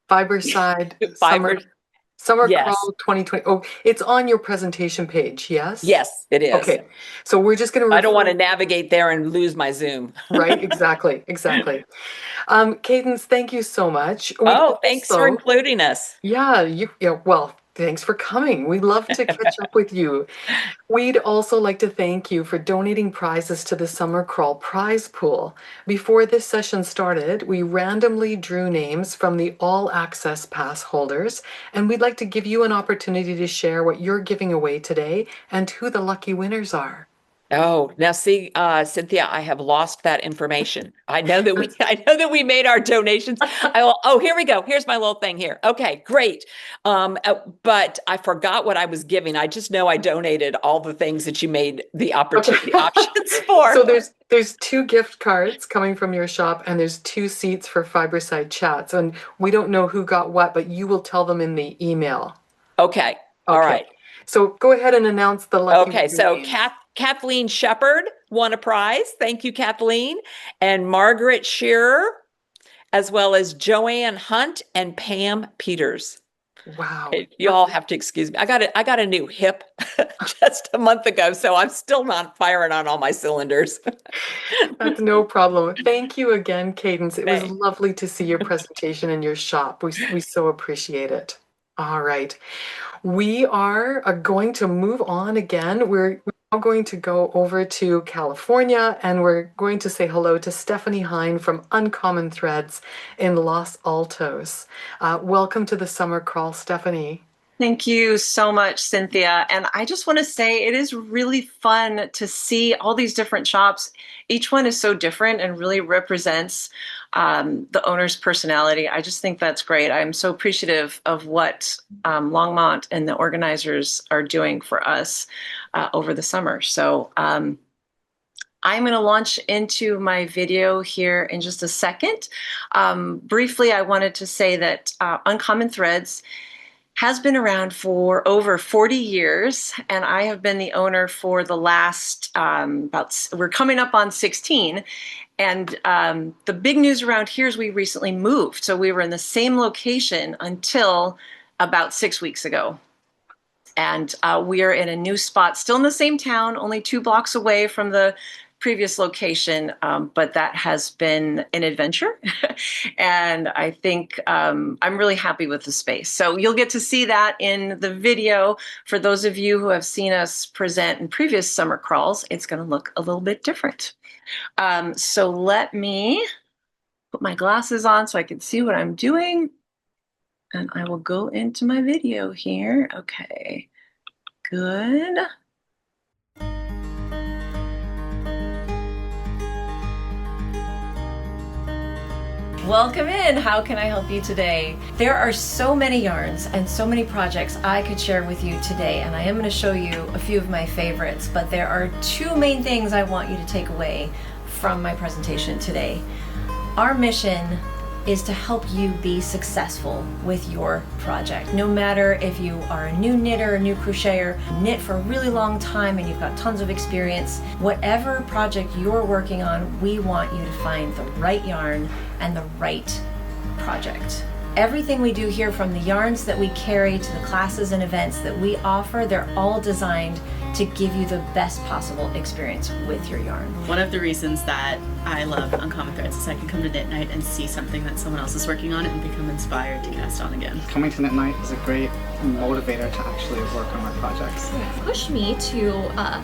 Speaker 1: Fiberside Summer Crawl 2020. Oh, it's on your presentation page, yes?
Speaker 3: Yes, it is.
Speaker 1: Okay, so we're just going to.
Speaker 3: I don't want to navigate there and lose my Zoom.
Speaker 1: Right, exactly. Cadence, thank you so much.
Speaker 3: Thanks for including us.
Speaker 1: Yeah, well, thanks for coming. We'd love to catch up with you. We'd also like to thank you for donating prizes to the Summer Crawl prize pool. Before this session started, we randomly drew names from the All Access Pass holders, and we'd like to give you an opportunity to share what you're giving away today and who the lucky winners are.
Speaker 3: Oh, now see, Cynthia, I have lost that information. I know that we made our donations. Here we go. Here's my little thing here. Okay, great. But I forgot what I was giving. I just know I donated all the things that you made the opportunity options for.
Speaker 1: So there's 2 gift cards coming from your shop, and there's 2 seats for Fiberside Chats. And we don't know who got what, but you will tell them in the email.
Speaker 3: Okay. All right.
Speaker 1: So go ahead and announce the lucky.
Speaker 3: Okay, so Kathleen Shepard won a prize. Thank you, Kathleen. And Margaret Shearer, as well as Joanne Hunt and Pam Peters.
Speaker 1: Wow.
Speaker 3: You all have to excuse me. I got a new hip just a month ago, so I'm still not firing on all my cylinders.
Speaker 1: That's no problem. Thank you again, Cadence. It was lovely to see your presentation in your shop. We so appreciate it. All right. We are going to move on again. We're now going to go over to California, and we're going to say hello to Stephanie Hein from Uncommon Threads in Los Altos. Welcome to the Summer Crawl, Stephanie.
Speaker 7: Thank you so much, Cynthia. And I just want to say it is really fun to see all these different shops. Each one is so different and really represents the owner's personality. I just think that's great. I'm so appreciative of what Longmont and the organizers are doing for us over the summer. So I'm going to launch into my video here in just a second. Briefly, I wanted to say that Uncommon Threads has been around for over 40 years, and I have been the owner for the last we're coming up on 16. And the big news around here is we recently moved. So we were in the same location until about 6 weeks ago. And we are in a new spot, still in the same town, only 2 blocks away from the previous location, but that has been an adventure. And I think I'm really happy with the space. So you'll get to see that in the video. For those of you who have seen us present in previous summer crawls, it's going to look a little bit different. So let me put my glasses on so I can see what I'm doing. And I will go into my video here. Okay, good. Welcome in. How can I help you today? There are so many yarns and so many projects I could share with you today, and I am going to show you a few of my favorites, but there are 2 main things I want you to take away from my presentation today. Our mission is to help you be successful with your project. No matter if you are a new knitter, a new crocheter, knit for a really long time and you've got tons of experience, whatever project you're working on, we want you to find the right yarn and the right project. Everything we do here, from the yarns that we carry to the classes and events that we offer, they're all designed to give you the best possible experience with your yarn.
Speaker 8: One of the reasons that I love Uncommon Threads is I can come to Knit Night and see something that someone else is working on and become inspired to cast on again.
Speaker 9: Coming to Knit Night is a great motivator to actually work on my projects.
Speaker 10: It pushed me to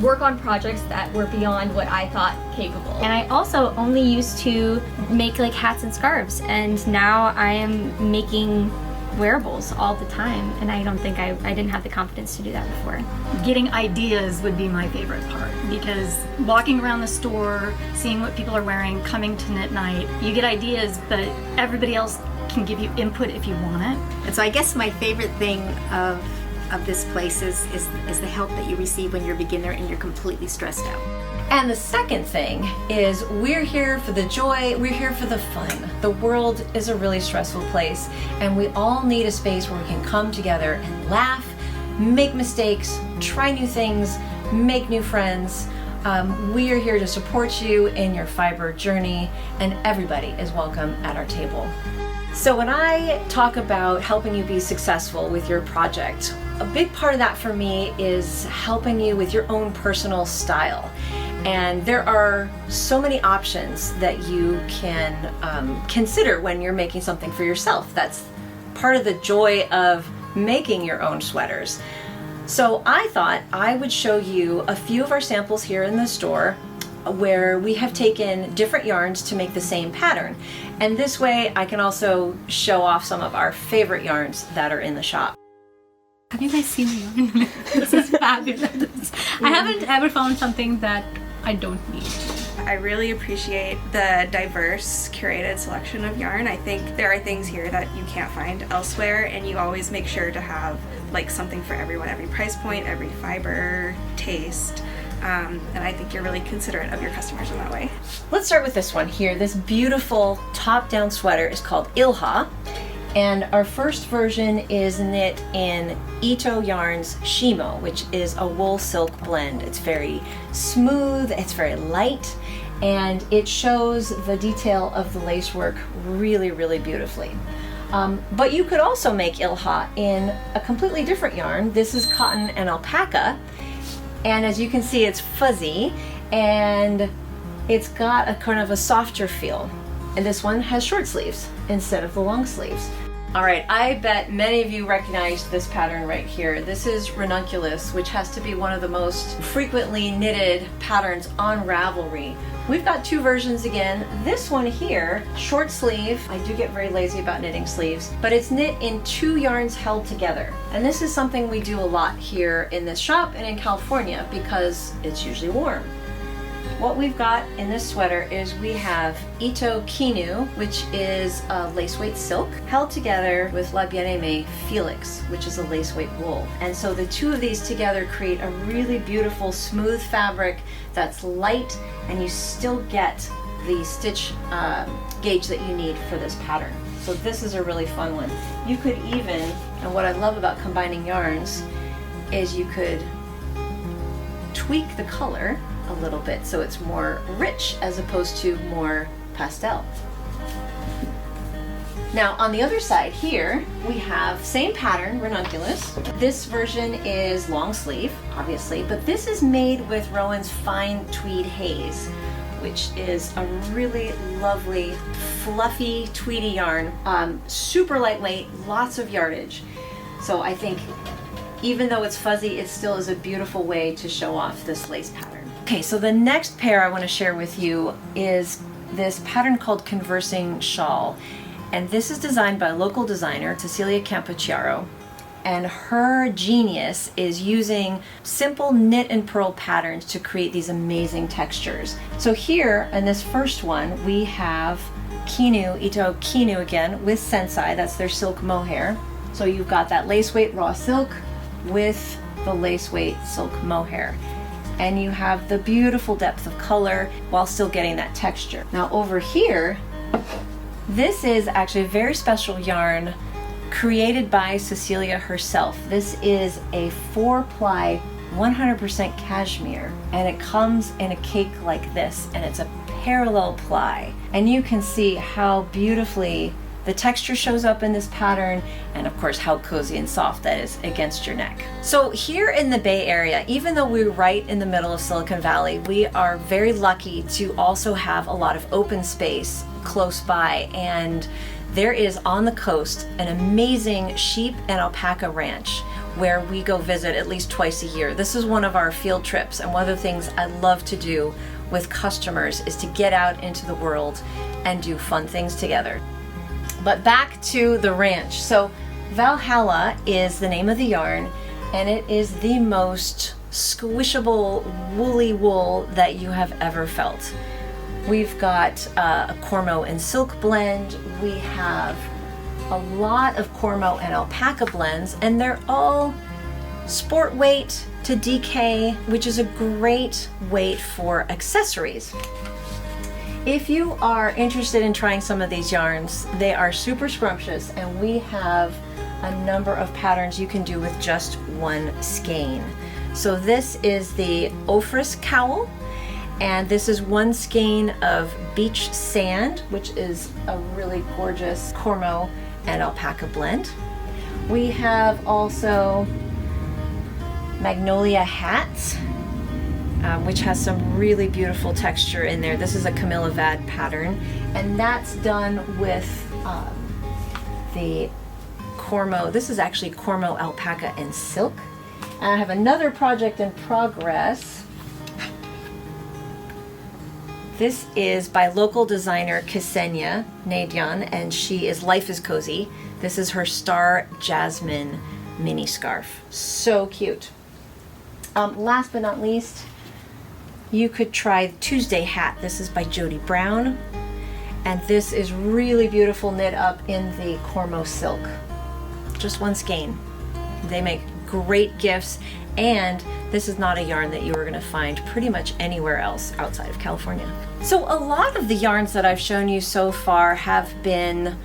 Speaker 10: work on projects that were beyond what I thought capable.
Speaker 11: And I also only used to make like hats and scarves, and now I am making wearables all the time, and I don't think I didn't have the confidence to do that before.
Speaker 12: Getting ideas would be my favorite part, because walking around the store, seeing what people are wearing, coming to Knit Night, you get ideas, but everybody else can give you input if you want it.
Speaker 13: And so I guess my favorite thing of this place is the help that you receive when you're a beginner and you're completely stressed out.
Speaker 7: And the second thing is we're here for the joy, we're here for the fun. The world is a really stressful place, and we all need a space where we can come together and laugh, make mistakes, try new things, make new friends. We are here to support you in your fiber journey, and everybody is welcome at our table. So when I talk about helping you be successful with your project, a big part of that for me is helping you with your own personal style. And there are so many options that you can consider when you're making something for yourself. That's part of the joy of making your own sweaters. So I thought I would show you a few of our samples here in the store where we have taken different yarns to make the same pattern. And this way I can also show off some of our favorite yarns that are in the shop.
Speaker 12: Have you guys seen the yarn? This is fabulous. I haven't found something that I don't need.
Speaker 14: I really appreciate the diverse curated selection of yarn. I think there are things here that you can't find elsewhere, and you always make sure to have like something for everyone, every price point, every fiber, taste. And I think you're really considerate of your customers in that way.
Speaker 7: Let's start with this one here. This beautiful top-down sweater is called Ilha, and our first version is knit in Ito Yarns Shimo, which is a wool silk blend. It's very smooth, it's very light, and it shows the detail of the lace work really, really beautifully. But you could also make Ilha in a completely different yarn. This is cotton and alpaca, and as you can see, it's fuzzy and it's got a kind of a softer feel. And this one has short sleeves instead of the long sleeves. All right, I bet many of you recognize this pattern right here. This is Ranunculus, which has to be one of the most frequently knitted patterns on Ravelry. We've got two versions again. This one here, short sleeve. I do get very lazy about knitting sleeves, but it's knit in 2 yarns held together. And this is something we do a lot here in this shop and in California because it's usually warm. What we've got in this sweater is we have Ito Kinu, which is a lace weight silk, held together with La Bien-Aimée Felix, which is a lace weight wool. And so the two of these together create a really beautiful, smooth fabric that's light, and you still get the stitch gauge that you need for this pattern. So this is a really fun one. You could even, and what I love about combining yarns is you could tweak the color a little bit so it's more rich as opposed to more pastel. Now on the other side here we have same pattern, Ranunculus. This version is long sleeve obviously, but this is made with Rowan's Fine Tweed Haze, which is a really lovely fluffy tweedy yarn, super lightweight, lots of yardage. So I think even though it's fuzzy, it still is a beautiful way to show off this lace pattern. Okay, so the next pair I want to share with you is this pattern called Conversing Shawl. And this is designed by a local designer, Cecilia Campochiaro. And her genius is using simple knit and purl patterns to create these amazing textures. So here in this first one, we have Kinu, Ito Kinu again, with Sensai, that's their silk mohair. So you've got that lace weight raw silk with the lace weight silk mohair. And you have the beautiful depth of color while still getting that texture. Now over here, this is actually a very special yarn created by Cecilia herself. This is a 4-ply 100% cashmere, and it comes in a cake like this, and it's a parallel ply. And you can see how beautifully the texture shows up in this pattern, and of course how cozy and soft that is against your neck. So here in the Bay Area, even though we're right in the middle of Silicon Valley, we are very lucky to also have a lot of open space close by, and there is on the coast an amazing sheep and alpaca ranch where we go visit at least twice a year. This is one of our field trips, and one of the things I love to do with customers is to get out into the world and do fun things together. But back to the ranch. So Valhalla is the name of the yarn, and it is the most squishable woolly wool that you have ever felt. We've got a Cormo and silk blend. We have a lot of Cormo and alpaca blends, and they're all sport weight to DK, which is a great weight for accessories. If you are interested in trying some of these yarns, they are super scrumptious, and we have a number of patterns you can do with just one skein. So this is the Ophrys cowl, and this is one skein of beach sand, which is a really gorgeous Cormo and alpaca blend. We have also Magnolia hats, which has some really beautiful texture in there. This is a Camilla Vad pattern, and that's done with the Cormo. This is actually Cormo alpaca and silk. And I have another project in progress. This is by local designer Ksenia Nadyan, and she is Life is Cozy. This is her Star Jasmine mini scarf. So cute.
Speaker 15: Last but not least, you could try the Tuesday hat. This is by Jody Brown. And this is really beautiful, knit up in the Cormo silk. Just one skein. They make great gifts, and this is not a yarn that you are going to find pretty much anywhere else outside of California. So a lot of the yarns that I've shown you so far have been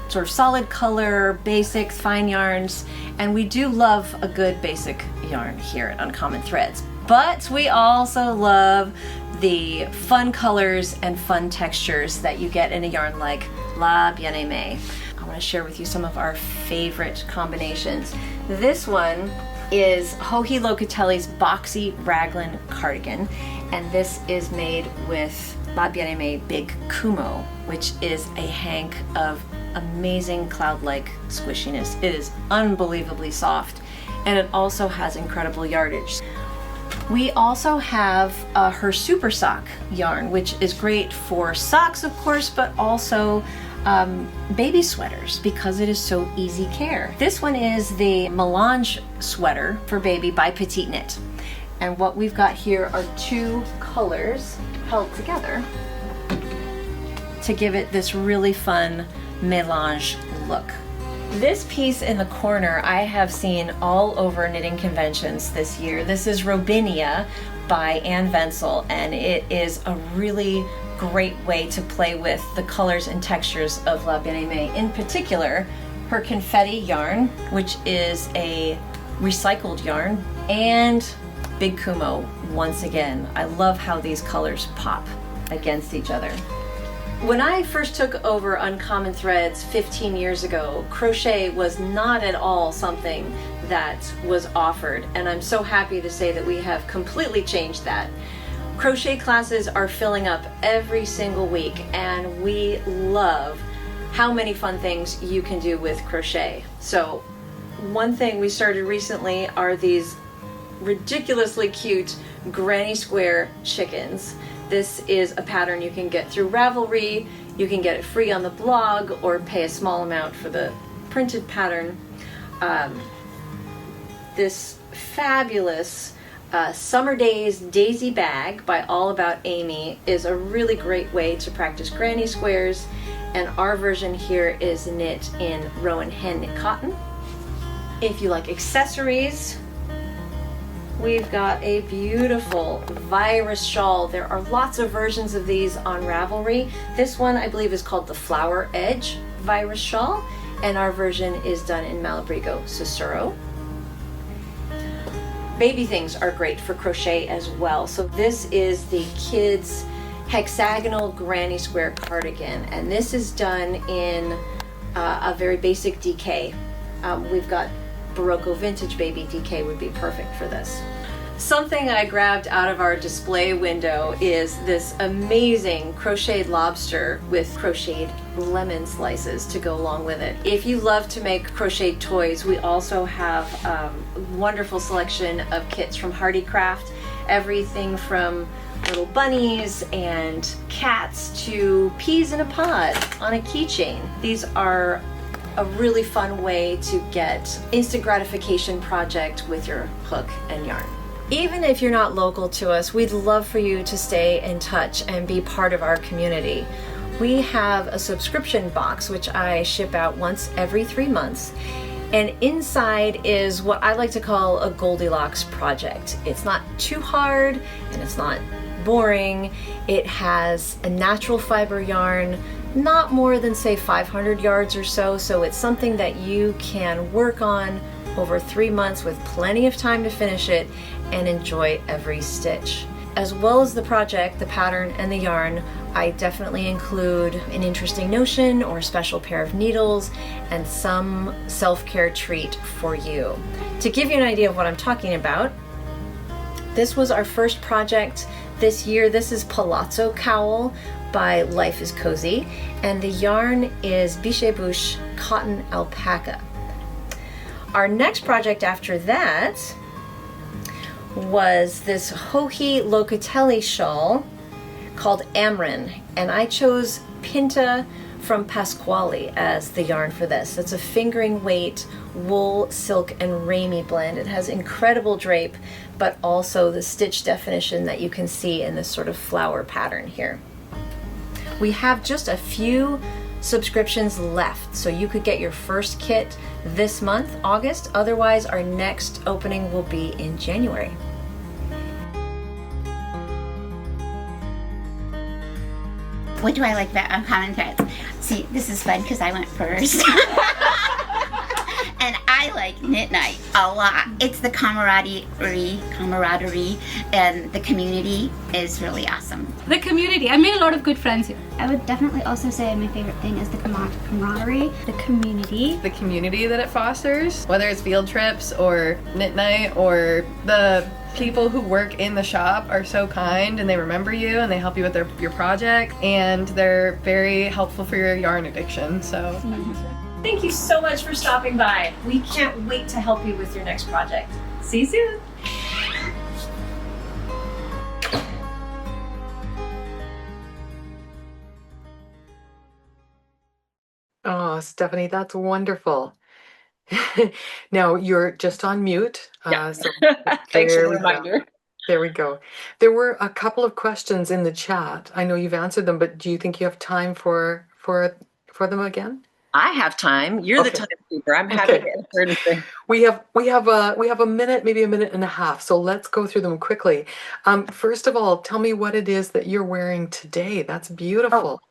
Speaker 15: sort of solid color, basics, fine yarns, and we do love a good basic yarn here at Uncommon Threads. But we also love the fun colors and fun textures that you get in a yarn like La Bien-Aimée. I want to share with you some of our favorite combinations. This one is Joji Locatelli's Boxy Raglan Cardigan, and this is made with La Bien-Aimée Big Kumo, which is a hank of amazing cloud-like squishiness. It is unbelievably soft, and it also has incredible yardage. We also have her Super Sock yarn, which is great for socks, of course, but also baby sweaters because it is so easy care. This one is the Melange sweater for baby by Petite Knit. And what we've got here are two colors held together to give it this really fun melange look. This piece in the corner I have seen all over knitting conventions this year. This is Robinia by Anne Wenzel, and it is a really great way to play with the colors and textures of La Bien-Aimée. In particular, her confetti yarn, which is a recycled yarn, and Big Kumo once again. I love how these colors pop against each other. When I first took over Uncommon Threads 15 years ago, crochet was not at all something that was offered, and I'm so happy to say that we have completely changed that. Crochet classes are filling up every single week, and we love how many fun things you can do with crochet. So one thing we started recently are these ridiculously cute granny square chickens. This is a pattern you can get through Ravelry. You can get it free on the blog or pay a small amount for the printed pattern. This fabulous Summer Days Daisy Bag by All About Amy is a really great way to practice granny squares, and our version here is knit in Rowan Hen Knit Cotton. If you like accessories, we've got a beautiful virus shawl. There are lots of versions of these on Ravelry. This one I believe is called the Flower Edge virus shawl, and our version is done in Malabrigo Sussurro. Baby things are great for crochet as well. So this is the kids hexagonal granny square cardigan, and this is done in a very basic DK. We've got Barocco Vintage Baby DK would be perfect for this. Something I grabbed out of our display window is this amazing crocheted lobster with crocheted lemon slices to go along with it. If you love to make crocheted toys, we also have a wonderful selection of kits from Hardy Craft. Everything from little bunnies and cats to peas in a pod on a keychain. These are a really fun way to get instant gratification project with your hook and yarn. Even if you're not local to us, we'd love for you to stay in touch and be part of our community. We have a subscription box which I ship out once every 3 months, and inside is what I like to call a Goldilocks project. It's not too hard and it's not boring. It has a natural fiber yarn, not more than say 500 yards or so, so it's something that you can work on over 3 months with plenty of time to finish it and enjoy every stitch. As well as the project, the pattern, and the yarn, I definitely include an interesting notion or a special pair of needles and some self-care treat for you. To give you an idea of what I'm talking about, this was our first project this year. This is Palazzo Cowl by Life is Cozy, and the yarn is Biche Bouche Cotton Alpaca. Our next project after that was this Joji Locatelli shawl called Amrin, and I chose Pinta from Pasquale as the yarn for this. It's a fingering weight wool, silk, and ramie blend. It has incredible drape, but also the stitch definition that you can see in this sort of flower pattern here. We have just a few subscriptions left, so you could get your first kit this month, August. Otherwise, our next opening will be in January.
Speaker 13: What do I like about Uncommon Threads? See, this is fun because I went first. And I like Knit Night a lot. It's the camaraderie, and the community is really awesome.
Speaker 16: The community. I made a lot of good friends here.
Speaker 17: I would definitely also say my favorite thing is the camaraderie, the community.
Speaker 18: The community that it fosters, whether it's field trips or knit night, or the people who work in the shop are so kind and they remember you and they help you with your project, and they're very helpful for your yarn addiction. So
Speaker 15: thank you so much for stopping by. We can't wait to help you with your next project. See you soon.
Speaker 1: Oh, Stephanie, that's wonderful. Now you're just on mute. So
Speaker 7: Thanks for
Speaker 1: there
Speaker 7: the
Speaker 1: we go.
Speaker 7: reminder.
Speaker 1: There we go. There were a couple of questions in the chat. I know you've answered them, but do you think you have time for them again?
Speaker 7: I have time. You're the timekeeper. I'm happy to answer anything.
Speaker 1: We have a minute, maybe a minute and a half. So let's go through them quickly. First of all, tell me what it is that you're wearing today. That's beautiful.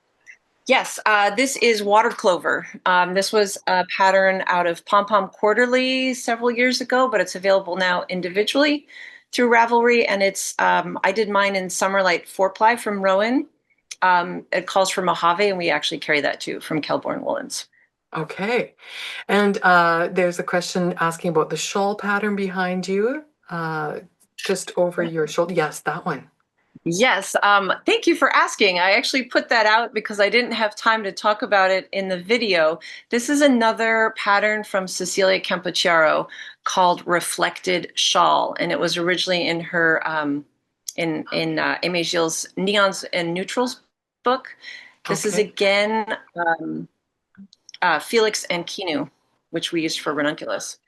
Speaker 7: Yes, this is water clover. This was a pattern out of Pom Pom Quarterly several years ago, but it's available now individually through Ravelry. And it's I did mine in Summerlight 4-ply from Rowan. It calls for Mojave, and we actually carry that too from Kelborn Woolens.
Speaker 1: Okay. And there's a question asking about the shawl pattern behind you, just over your shoulder. Yes, that one.
Speaker 7: Yes, thank you for asking. I actually put that out because I didn't have time to talk about it in the video. This is another pattern from Cecilia Campochiaro called Reflected Shawl, and it was originally in her in Aimee Gilles' Neons and Neutrals book. This is again Felix and Kinu, which we used for ranunculus.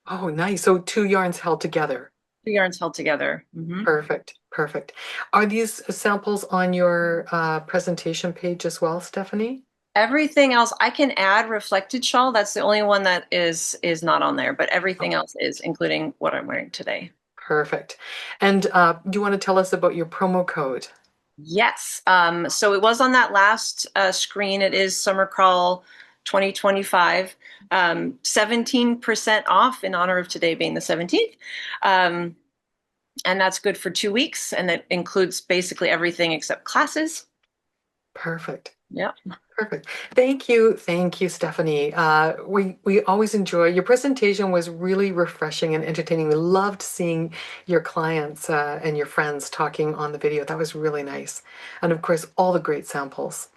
Speaker 1: Oh, nice. So 2 yarns held together.
Speaker 7: 2 yarns held together. Mm-hmm.
Speaker 1: Perfect. Perfect. Are these samples on your presentation page as well, Stephanie?
Speaker 7: Everything else, I can add Reflected Shawl. That's the only one that is not on there, but everything else is, including what I'm wearing today.
Speaker 1: Perfect. And do you want to tell us about your promo code?
Speaker 7: Yes. So it was on that last screen. It is Summer Crawl 2025. 17% off in honor of today being the 17th. And that's good for 2 weeks. And it includes basically everything except classes.
Speaker 1: Perfect.
Speaker 7: Yeah.
Speaker 1: Perfect. Thank you. Thank you, Stephanie. We always enjoy your presentation. Was really refreshing and entertaining. We loved seeing your clients and your friends talking on the video. That was really nice. And of course, all the great samples.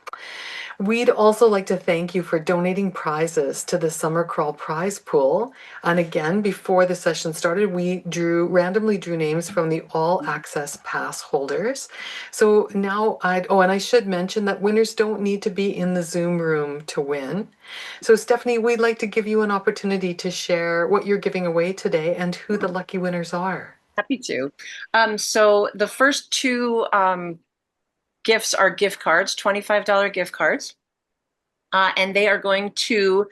Speaker 1: We'd also like to thank you for donating prizes to the Summer Crawl prize pool. And again, before the session started, we randomly drew names from the all access pass holders. So now and I should mention that winners don't need to be in the Zoom room to win. So Stephanie, we'd like to give you an opportunity to share what you're giving away today and who the lucky winners are.
Speaker 7: Happy to. So the first 2 gifts are gift cards, $25 gift cards. And they are going to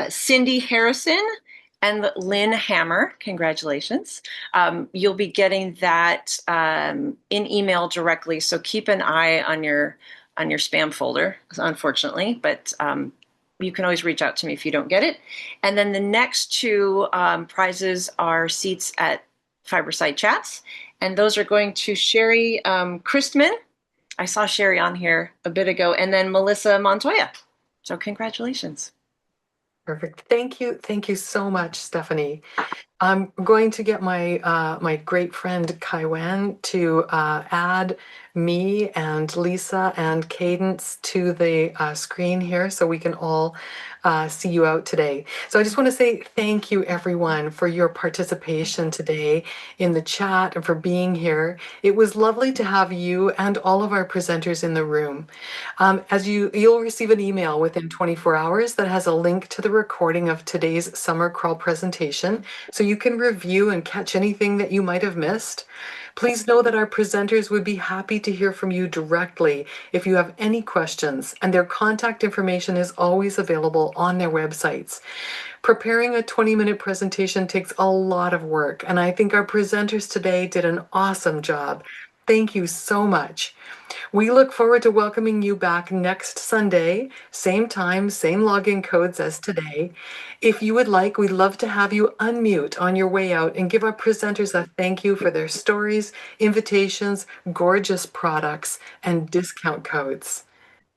Speaker 7: Cindy Harrison and Lynne Hamner. Congratulations. You'll be getting that in email directly. So keep an eye on your spam folder, unfortunately, but you can always reach out to me if you don't get it. And then the next 2 prizes are seats at Fiberside Chats. And those are going to Sherry Christman. I saw Sherry on here a bit ago, and then Melissa Montoya. So congratulations.
Speaker 1: Perfect. Thank you. Thank you so much, Stephanie. I'm going to get my great friend Kaiwan to add me and Lisa and Cadence to the screen here so we can all see you out today. So I just want to say thank you everyone for your participation today in the chat and for being here. It was lovely to have you and all of our presenters in the room. As you'll receive an email within 24 hours that has a link to the recording of today's Summer Crawl presentation, so you can review and catch anything that you might have missed. Please know that our presenters would be happy to hear from you directly if you have any questions, and their contact information is always available on their websites. Preparing a 20-minute presentation takes a lot of work, and I think our presenters today did an awesome job. Thank you so much. We look forward to welcoming you back next Sunday, same time, same login codes as today. If you would like, we'd love to have you unmute on your way out and give our presenters a thank you for their stories, invitations, gorgeous products, and discount codes.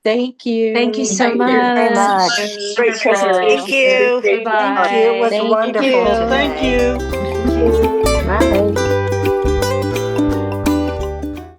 Speaker 19: Thank you.
Speaker 15: Thank you so
Speaker 19: Thank
Speaker 15: much.
Speaker 19: you
Speaker 15: Very much. Great presentation.
Speaker 19: Thank you.
Speaker 15: Thank you. It was wonderful today.
Speaker 19: Thank you.